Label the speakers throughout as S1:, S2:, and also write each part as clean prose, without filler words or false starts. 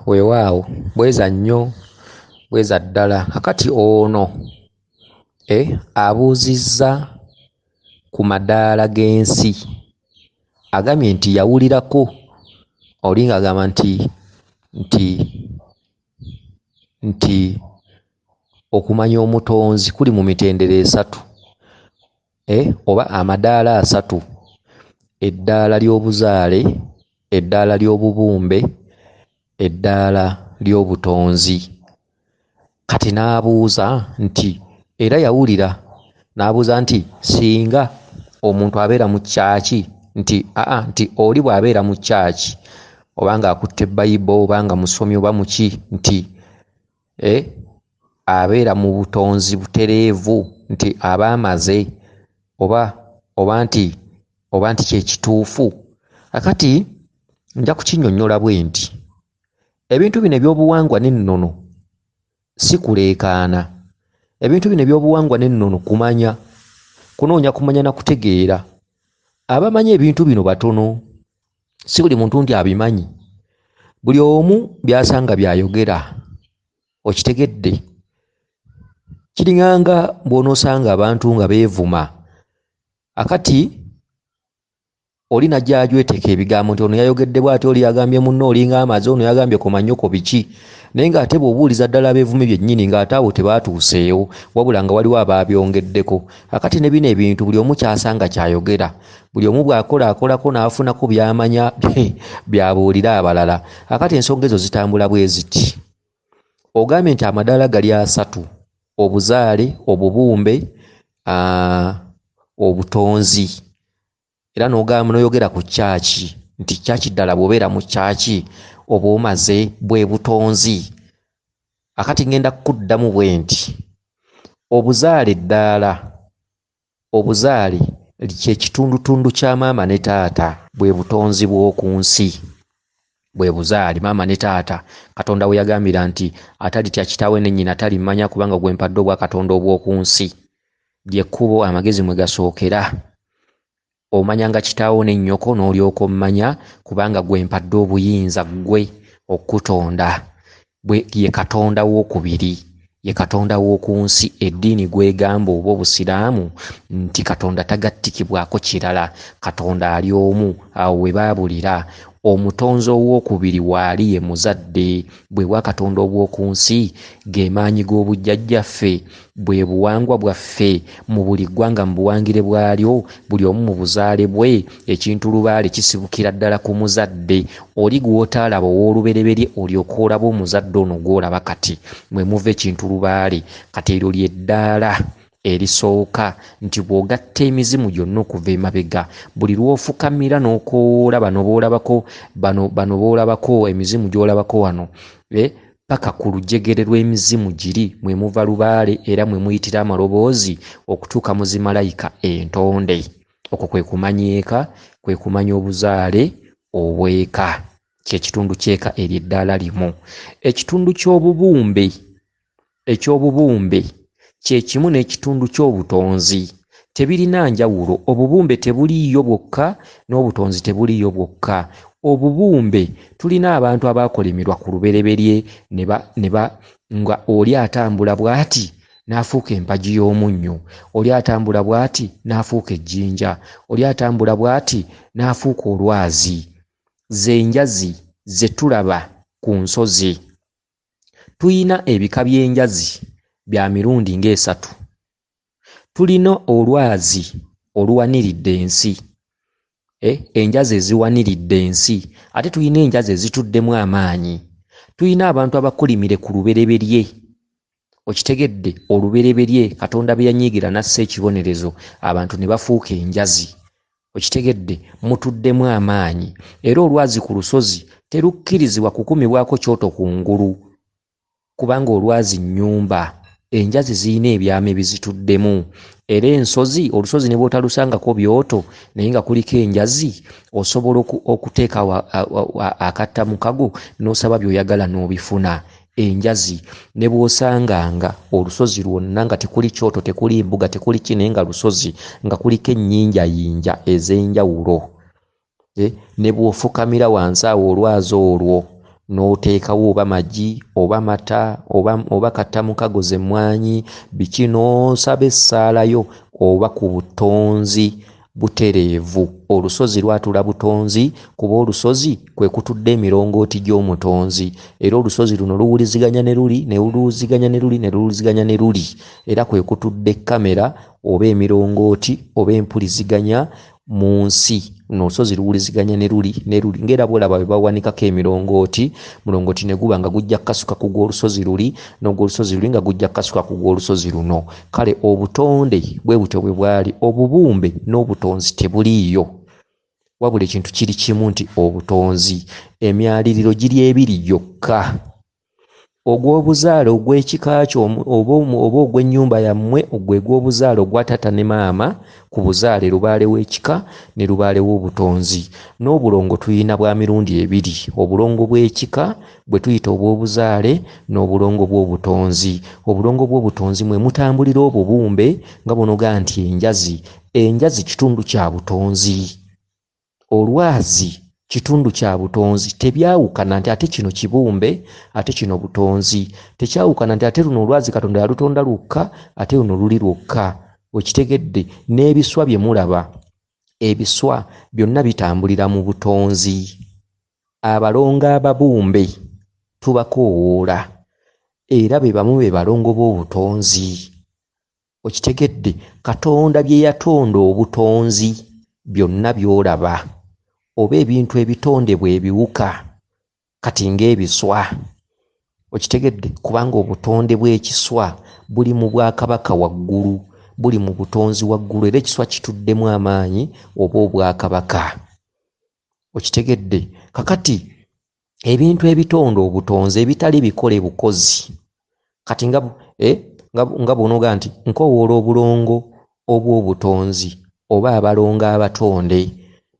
S1: weewaawo bweza nnyo bweza ddala. Kakati ono abuuzizza ku madaala g'ensi, agambye nti yawulirako oli ng'agamba nti okumanya omutonzi kuli mu mitendera esatu, oba amadaala asatu: eddaala ly'obuzaale, eddaala ly'obubumbe, eddaala ly'obutonzi. Kati n'abuuza nti era yawulira n'abuuza nti singa omuntu abeera mu kyaki, nti oli bw'abeera mu kyaki obanga akutte Bayibuli obanga musomi oba muki, nti abeera mu butonzi butereevu, nti aba amaze oba nti kyekituufu. Akati nja kukinnyonnyola bwe nti ebintu bino eby'obuwangwa n'ennono si kuleekaana. Ebintu bino eby'obuwangwa n'ennono kumanya, kunoonya kumanya na kutegeera. Abamanyi ebintu bino batono, si buli muntu nti abimanyi. Buli omu by'asanga by'ayogera, okitegedde. Kiringanga bw'onoosanga abantu nga beevuma. Akati oli najja ajweteeka ebigambo nti ono yayogedde bw'ati, oli yagambye munno olinga amaze, ono yagambye komanyoko biki. Naye ng'ate bw'obuuliza ddala abeevumi byennyini ng'ate abo tebaatuuseewo, wabula nga waliwo abaabyongeddeko. Akati ne bino ebintu buli omu kyasanga kyayogera. Buli omu bw'akolako n'afunako by'amanya by'abuulira abalala. Akati ensonga ezo zitambula bwe ziti. Ogambye nti amadaala gali asatu: obuzaale, obubumbe, obutonzi. Era n'oyogera ku kyaki nti kyaki ddala bw'obeera mu kyaki oba omaze bwe butonzi. Akati ngenda kuddamu bwe nti obuzaale eddaala, obuzaale kyekitundutundu kya maama ne taata, bwe butonzi bw'oku nsi, bwe buzaale maama ne taata. Katonda we yagambira nti atalitya kitaawe ne nnyina talimanya, kubanga gwe mpadde obwa Katonda obw'oku nsi. Ly'ekkubo amagezi mwe gasookera. Omanyanga kitaawo ne nnyoko n'olyoka ommanya, kubanga gwe mpadde obuyinza ggwe okutonda. Ye Katonda w'okubiri, ye Katonda w'oku nsi. Eddiini gwegamba oba Obusiraamu nti Katonda tagattikibwako kirala, Katonda ali omu. Awo we baabulira omutonzi ow'okubiri waali ye muzadde. Bwe bwa Katonda obw'oku nsi ge maanyi g'obujjajjaffe, bwe buwangwa bwaffe mu buli ggwanga mu buwangire bwalyo, buli omu mu buzaale bwe. Ekintu lubaale kisibukira ddala ku muzadde. Oli gw'otaalaba ow'olubereberye olyoka olaba omuzadde ono gw'olaba kati, mwe muva ekintu lubaale. Kati eryo ly'eddaala erisooka, nti bw'ogatta emizimu gyonna okuva emabega, buli lw'ofukamira n'okoola bano b'olabako, emizimu gy'olabako wano, paka ku lujegere lw'emizimu giri mwe muva lubaale, era mwe muyitira amaloboozi okutuuka mu zimalayika entonde. Okwo kwe kumanyeeka, kwe kumanya obuzaale obw'eka, kyekitundu ky'eka ery'eddaala limu. Ekitundu ky'obubumbe, eky'obubumbe kye kimu n'ekitundu ky'obutonzi. Tebirina njawulo. Obubumbe tebuliiyo bwokka, n'obutonzi tebuliiyo bwokka. Obubumbe tulina abantu abaakolimirwa ku lubereberye nga oli atambula bw'ati n'afuuka empagi y'omunnyo, oli atambula bw'ati n'afuuka ejjinja, oli atambula bw'ati n'afuuka olwazi. Ze njazi ze tulaba ku nsozi. Tuyina ebika by'enjazi bya mirundi ng'esatu. Tulina olwazi oluwaniridde ensi, enjazi eziwaniridde ensi, ate tulina enjazi ezituddemu amaanyi. Tulina abantu abakolimire ku lubereberye, okitegedde, olubereberye Katonda bye yanyiigira n'assa ekibonerezo, abantu ne bafuuka enjazi, okitegedde, mutuddemu amaanyi. Era olwazi ku lusozi terukkirizibwa kukumibwako kyoto ku ngulu, kubanga olwazi nnyumba. Enjazi zirina ebyama ebizituddemu. Era ensozi, olusozi ne bw'otalusangako byoto naye nga kuliko enjazi, osobola okuteeka akatta mukago n'osaba by'oyagala n'obifuna. Enjazi ne bw'osanganga olusozi lwonna nga tekuli kyoto, tekuli mbuga, tekuli kine, nga lusozi nga kuliko ennyinjayinja ez'enjawulo, ne bw'ofukamira wansi awo olwazi olwo n'oteekawo oba magi oba mata oba kattamukago z'emmwanyi biki n'osaba essaalayo oba ku butonzi butereevu. Olusozi lwatula butonzi kuba olusozi kwe kutudde emirongooti gy'omutonzi era olusozi luno luwuliziganya ne luli ne luwuliziganya ne luli ne luwuliziganya ne luli era kwe kutudde kamera oba emirongooti oba empuliziganya mu nsi. Olusozi luwuliziganya ne luli ng'era bw'olaba bwe bawanikako emirongooti mulongooti ne guba nga gujja kukasuka ku gw'olusozi luli n'ogw'olusozi luli nga gujja kukasuka ku gw'olusozi luno. Kale obutonde bwe butyo bwe bwali. Obubumbe n'obutonzi tebuliiyo wabula ekintu kiri kimu nti obutonzi emyaliriro giri ebiri gyokka. Ogw'obuzaale ogw'ekika kyo oba ogw'ennyumba yammwe ogwe gw'obuzaale ogwa taata ne maama ku buzaale lubaale w'ekika ne lubaale w'obutonzi. N'obulongo tuyina bwa mirundi ebiri, obulongo bw'ekika bwe tuyita obw'obuzaale n'obulongo bw'obutonzi. Obulongo bw'obutonzi mwe mutambulira obubumbe nga bunoga nti enjazi kitundu kya butonzi, olwazi kitundu kya butonzi. Tebyawukana nti ate kino kibumbe ate kino butonzi. Tekyawukana nti ate luno olwazi Katonda yalutonda lwokka ate luno luli lwokka. Okitegedde? N'ebiswa bye mulaba, ebiswa byonna bitambulira mu butonzi. Abalongo ababumbe tubakoowoola era be bamu be balongo b'obutonzi. Okitegedde? Katonda bye yatonda obutonzi byonna by'olaba oba ebintu ebitondebwa ebiwuka kati ng'ebiswa. Okitegedde? Kubanga obutonde bw'ekiswa buli mu bwakabaka waggulu, buli mu butonzi waggulu era ekiswa kituddemu amaanyi oba obwakabaka. Okitegedde? Kakati ebintu ebitonda obutonzi ebitali bikole bukozi kati nga bw'onoga nti nkowoola obulongo obw'obutonzi oba abalongo abatonde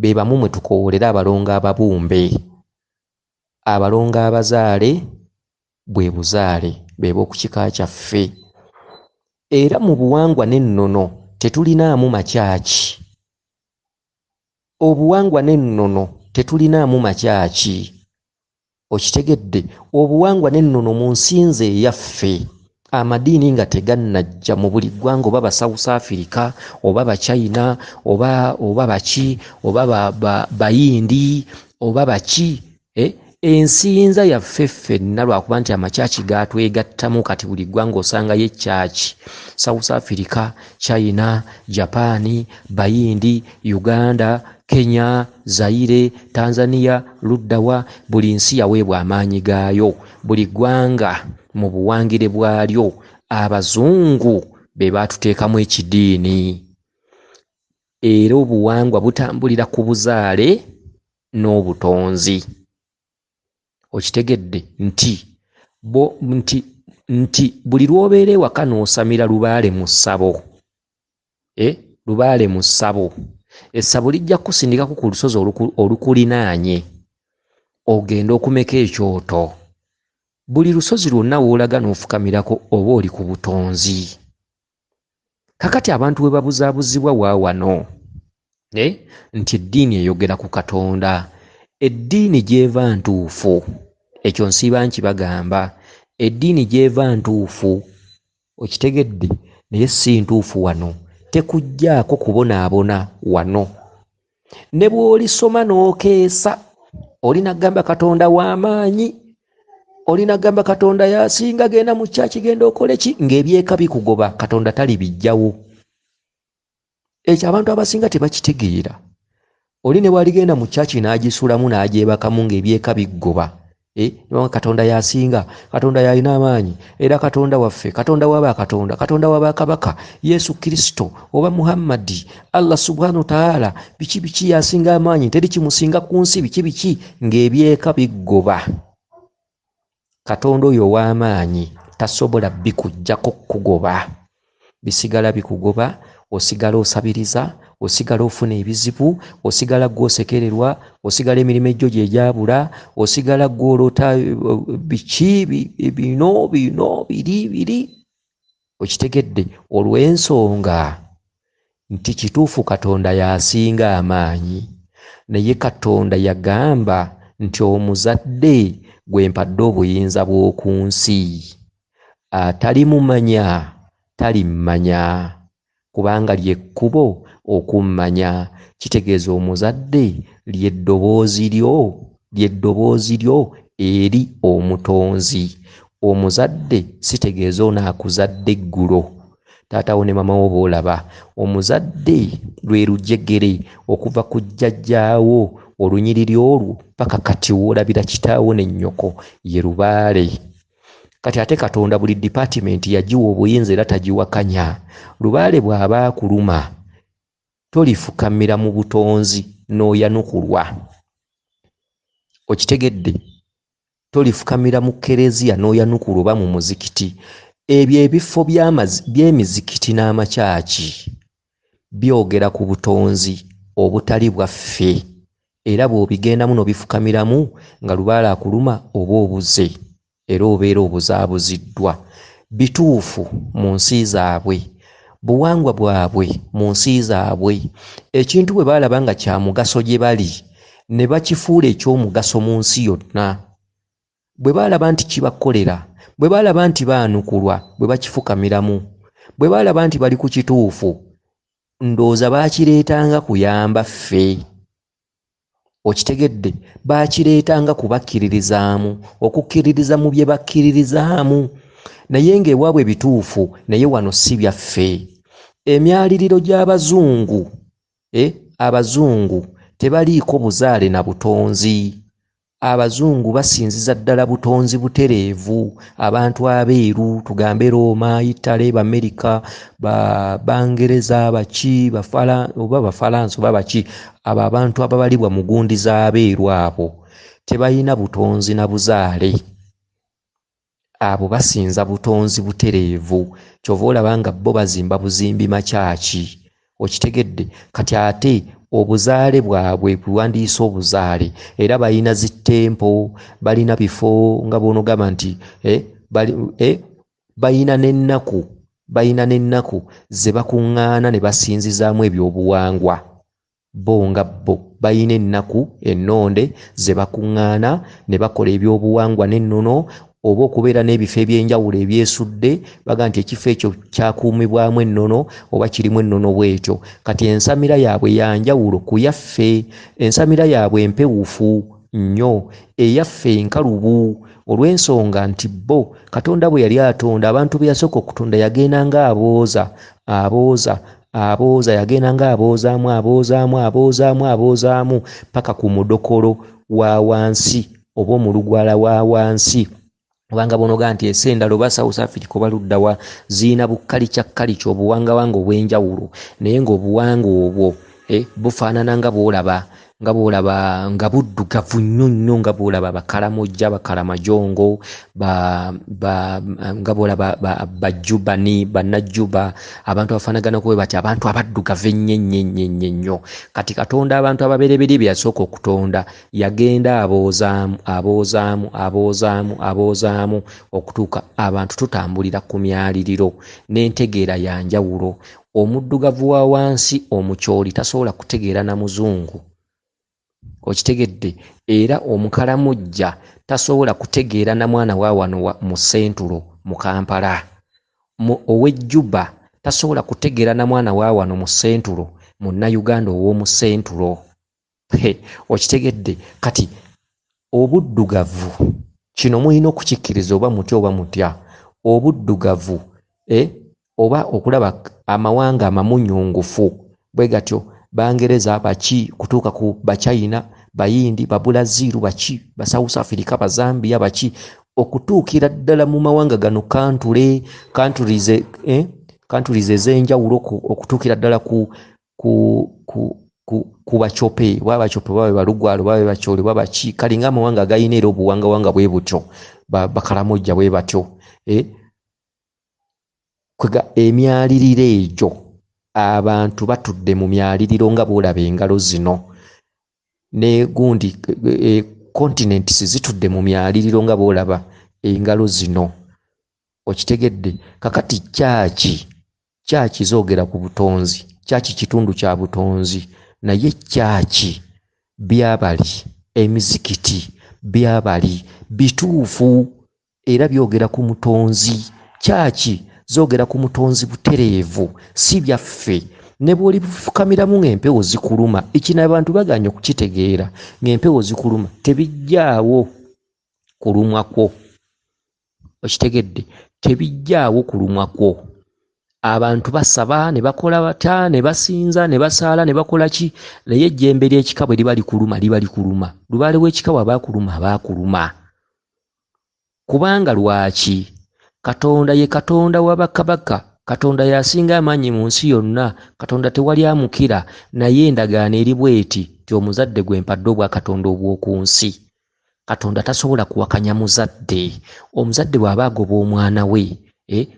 S1: be bamu mwe tukowoolera abalongo ababumbe. Abalongo abazaale bwe buzaale be b'oku kika kyaffe. Era mu buwangwa n'ennono tetulinaamu makyaki. Obuwangwa n'ennono tetulinaamu makyaki. Okitegedde? Obuwangwa n'ennono mu nsinze eyaffe amadiini nga tegannajja mu buli ggwanga oba ba South Africa oba ba China oba baki oba bayindi oba baki ensinza yaffe ffenna lwakuba nti amakyaki gaatwegattamu. Kati buli ggwanga osangayo ekyaki. South Africa, China, Japan, bayindi, Uganda, Kenya, Zaire, Tanzania, luddawa buli nsi yaweebwa amaanyi gaayo. Buli ggwanga mu buwangire bwalyo abazungu be baatuteekamu ekidiini. Era obuwangwa butambulira ku buzaale n'obutonzi. Okitegedde? Nti buli lw'obeera ewaka n'osamira lubaale mu ssabo, lubaale mu ssabo, essabo lijja kusindikako ku lusozi olukulinaanye ogenda okumeka ekyoto. Buli lusozi lwonna w'olaga n'ofukamirako oba oli ku butonzi. Kakati abantu we babuzaabuzibwa waawano nti eddiini eyogera ku Katonda, eddiini gy'eva ntuufu. Ekyo nsiiba nkibagamba, eddiini gy'eva ntuufu. Okitegedde? Naye si ntuufu wano, tekugjaako kubonaabona wano. Ne bw'olisoma n'okeesa olinagamba Katonda w'amaanyi, olinagamba Katonda y'asinga, genda mu kyaki genda okole ki, ng'ebyeka bikugoba. Katonda talibijjawo. Ekyo abantu abasinga tebakitegeera. Oli ne bw'aligenda mu kyaki n'agisulamu n'agyebakamu ng'ebyeka bikugoba. Katonda y'asinga, Katonda y'alina amaanyi, era Katonda waffe, Katonda w'abakatonda, Katonda w'abakabaka, Yesu Kristo oba Muhammadi, Allah subhanahu wa ta'ala, biki y'asinga amaanyi, teri kimusinga ku nsi, biki ng'ebyeka bikugoba. Katonda oyo ow'amaanyi tasobola bikuggyako kugoba. Bisigala bikugoba, osigala osabiriza, osigala ofuna ebizibu, osigala gw'osekererwa, osigala emirimu egyo gy'egyabula, osigala gw'olota biki bino biri. Okitegedde? Olw'ensonga nti kituufu Katonda y'asinga amaanyi, naye Katonda yagamba nti omuzadde gwe mpadde obuyinza bw'oku nsi. Atalimumanya talimmanya, kubanga ly'ekkubo okummanya. Kitegeeza omuzadde ly'eddoboozi lyo eri omutonzi. Omuzadde sitegeeza ono akuzadde eggulo, taatawo ne mama wo boolaba. Omuzadde lwe lujegere okuva ku jjajjaawo, olunyiriri olwo paka kati woolabira kitaawo ne nnyoko ye lubaale. Kati ate Katonda buli dipaatimenti yagiwa obuyinza era tagiwakanya. Lubaale bw'aba akuluma tolifukamira mu butonzi n'oyanukulwa. Okitegedde? Tolifukamira mu kereziya n'oyanukulwa oba mu muzikiti. Ebyo ebifo by'emizikiti n'amakyaki byogera ku butonzi obutali bwaffe, era bw'obigendamu n'obifukamiramu nga lubaale akuluma oba obuze era obeera obuzaabuziddwa. Bituufu mu nsi zaabwe, buwangwa bwabwe mu nsi zaabwe. Ekintu bwe baalaba nga kya mugaso gye bali ne bakifuula eky'omugaso mu nsi yonna. Bwe baalaba nti kibakolera, bwe baalaba nti baanukulwa, bwe bakifukamiramu, bwe baalaba nti bali ku kituufu, ndowooza baakireetanga kuyamba ffe. Okitegedde? Baakireetanga kubakkiririzaamu, okukkiririza mu bye bakkiririzaamu. Naye ng'ewaabwe bituufu, naye wano si byaffe. Emyaliriro gy'Abazungu, Abazungu tebaliiko buzaale na butonzi. Abazungu basinziza ddala butonzi butereevu. Abantu abeeru, tugambe Roma, Italy, Bamerica, Bangereza, baki, oba Bafalansa oba baki, abo abantu ababalibwa mu gundi z'abeeru abo tebalina butonzi na buzaale. Abo basinza butonzi butereevu. Kyova olaba nga bo bazimba buzimbi makyaki. Okitegedde? Kati ate obuzaale bwabwe buwandiisa obuzaale, era balina zitempo, balina bifo nga bw'onogamba nti balina n'ennaku ze bakuŋŋaana ne basinzizaamu ebyobuwangwa. Bo nga bo balina ennaku ennonde ze bakuŋŋaana ne bakola ebyobuwangwa n'ennono, oba okubeera n'ebifo eby'enjawulo ebyesudde, baga nti ekifo ekyo kyakuumibwamu ennono oba kirimu ennono bw'ekyo. Kati ensamira yaabwe ya njawulo ku yaffe. Ensamira yaabwe empewufu nnyo, eyaffe nkalubu, olw'ensonga nti bo Katonda bwe yali atonda abantu be yasooka okutonda yagendanga abooza, yagendanga aboozaamu paka ku mudokolo wa wansi oba omulugwala wa wansi. Obanga bonoga nti esendalo ba South Africa oba luddawa ziina bukkalica obuwangawanga obw'enjawulo, naye ng'obuwanga obwo bufaanana nga bw'olaba nga buddugavu nnyo nga bw'olaba Bakalamojja, Bakalamajongo, nga bw'olaba Bajjubani, Bannajjuba, abantu abafaanagana kuba bati abantu abaddugavu ennyo. Kati Katonda abantu ababereberye bye yasooka okutonda yagenda aboozaamu okutuuka abantu tutambulira ku myaliriro n'entegeera ya njawulo. Omuddugavu wa wansi omukyoli tasobola kutegeera na muzungu. Okitegedde? Era Omukalamojja tasobola kutegeera na mwana wa wano mu sentulo mu Kampala. Ow'Ejjuba tasobola kutegeera na mwana wa wano mu sentulo Munnayuganda ow'omu sentulo. Okitegedde? Kati obuddugavu kino mulina okukikkiriza oba mutya oba mutya. Obuddugavu oba okulaba amawanga amamunyungufu bwe gatyo, Bangereza baki kutuuka ku Bachina, Bayindi, Babulaziru baki, ba South Africa, Bazambia baki, okutuukira ddala mu mawanga gano countries ez'enjawulo, okutuukira ddala ku bacope, Bacope babe Balugwalo babe Bacyole babe baki, kalinga amawanga galina era obuwangawanga bwe butyo, Bakalamojja bwe batyo. Kwega emyaliriro egyo abantu batudde mu myaliriro nga bw'olaba engalo zino, ne gundi continents zitudde mu myaliriro nga bw'olaba engalo zino. Okitegedde? Kakati kyaki zoogera ku butonzi, kyaki kitundu kya butonzi, naye kyaki byabali emizikiti byabali bituufu era byogera ku mutonzi. Kyaki zoogera ku mutonzi butereevu, si byaffe. Ne bw'oli bufukamiramu ng'empewo zikuluma, ekino abantu baganye okukitegeera, ng'empewo zikuluma tebijjaawo kulumwa kwo. Okitegedde? Tebijjaawo kulumwa kwo. Abantu basaba ne bakola bata, ne basinza, ne basaala, ne bakola ki, naye ejjembe ly'ekika bwe liba likuluma liba likuluma. Lubaale w'ekika bw'aba akuluma aba akuluma. Kubanga lwaki? Katonda ye Katonda wa bakabaka, Katonda y'asinga amaanyi mu nsi yonna, Katonda tewali amukira, naye endagaano eri bw'eti nti omuzadde gwe mpadde obwa Katonda obw'oku nsi. Katonda tasobola kuwakanya muzadde. Omuzadde bw'aba agoba omwana we,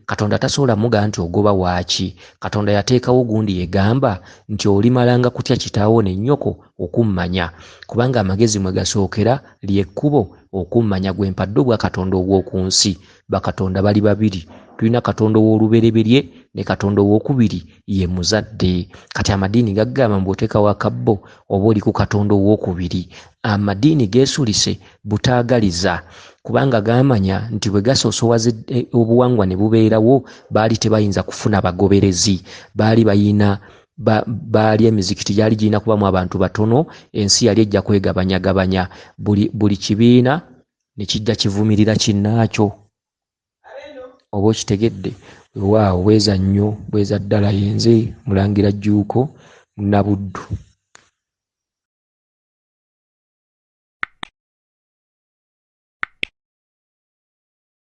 S1: Katonda tasobola mugamba nti ogoba waaki. Katonda yateekawo gundi yegamba nti olimalanga kutya kitaawo ne nnyoko okummanya, kubanga amagezi mwe gasookera ly'ekkubo okummanya. Gwe mpadde obwa Katonda obw'oku nsi. Bakatonda bali babiri. Tulina Katonda ow'olubereberye ne Katonda ow'okubiri ye muzadde. Kati amadiini gaggamba bw'oteekawo akabbo oba oli ku Katonda ow'okubiri. Amadiini geesulise butaagaliza, kubanga gaamanya nti bwe gasoosowaze obuwangwa ne bubeerawo, baali tebayinza kufuna bagoberezi. Baali bayina baali emizikiti gyali girina kubamu abantu batono, ensi yali ejja kwegabanyagabanya, buli kibiina ne kijja kivumirira kinnaakyo. Oba okitegedde? Waawo bweza nnyo, bweza ddala. Yenze Mulangira Jjuuko, Munabuddu.